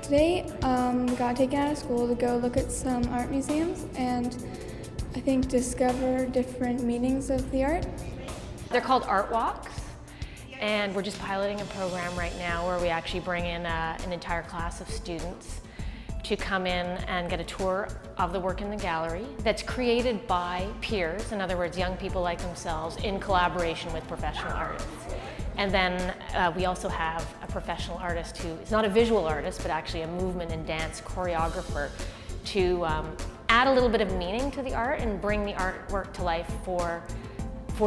Today, we got taken out of school to go look at some art museums and I think discover different meanings of the art. They're called art walks, and we're just piloting a program right now where we actually bring in an entire class of students to come in and get a tour of the work in the gallery that's created by peers, in other words, young people like themselves, in collaboration with professional artists. And then we also have a professional artist who is not a visual artist, but actually a movement and dance choreographer to add a little bit of meaning to the art and bring the artwork to life for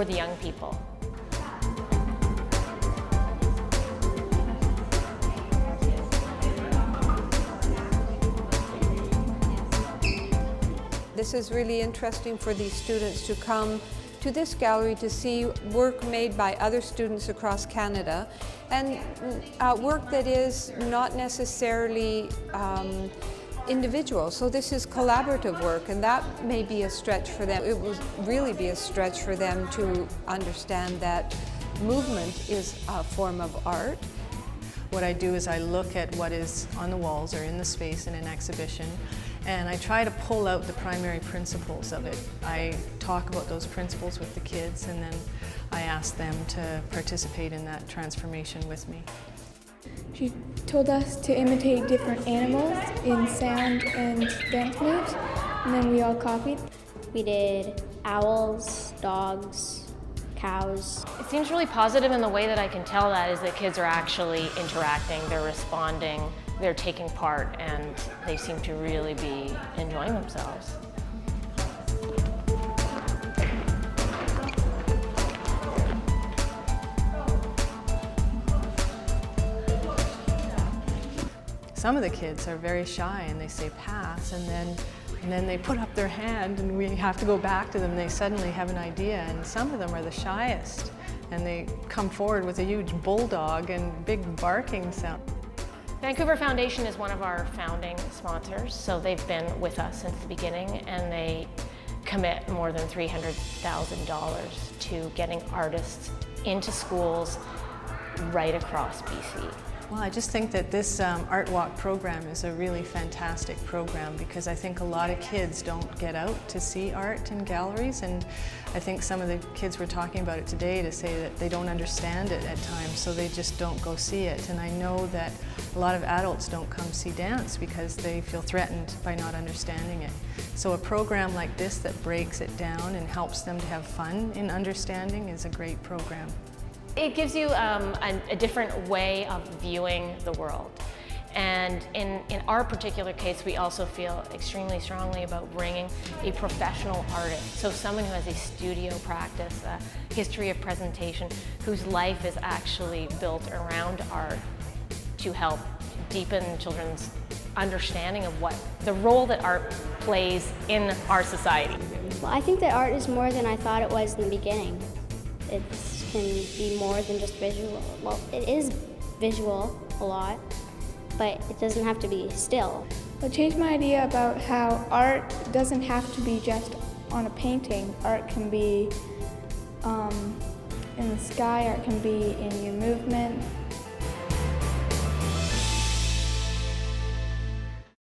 the young people. This is really interesting for these students to come to this gallery to see work made by other students across Canada, and work that is not necessarily individual. So this is collaborative work, and that may be a stretch for them. It will really be a stretch for them to understand that movement is a form of art. What I do is I look at what is on the walls or in the space in an exhibition, and I try to pull out the primary principles of it. I talk about those principles with the kids, and then I ask them to participate in that transformation with me. She told us to imitate different animals in sound and dance moves, and then we all copied. We did owls, dogs, cows. It seems really positive, and the way that I can tell that is that kids are actually interacting, they're responding, they're taking part, and they seem to really be enjoying themselves. Some of the kids are very shy and they say pass, and then they put up their hand and we have to go back to them and they suddenly have an idea, and some of them are the shyest and they come forward with a huge bulldog and big barking sound. Vancouver Foundation is one of our founding sponsors, so they've been with us since the beginning, and they commit more than $300,000 to getting artists into schools right across BC. Well, I just think that this Art Walk program is a really fantastic program, because I think a lot of kids don't get out to see art in galleries, and I think some of the kids were talking about it today to say that they don't understand it at times, so they just don't go see it. And I know that a lot of adults don't come see dance because they feel threatened by not understanding it. So a program like this that breaks it down and helps them to have fun in understanding is a great program. It gives you a different way of viewing the world. And in our particular case, we also feel extremely strongly about bringing a professional artist, so someone who has a studio practice, a history of presentation, whose life is actually built around art, to help deepen children's understanding of what the role that art plays in our society. Well, I think that art is more than I thought it was in the beginning. It can be more than just visual. Well, it is visual a lot, but it doesn't have to be still. It changed my idea about how art doesn't have to be just on a painting. Art can be in the sky, art can be in your movement.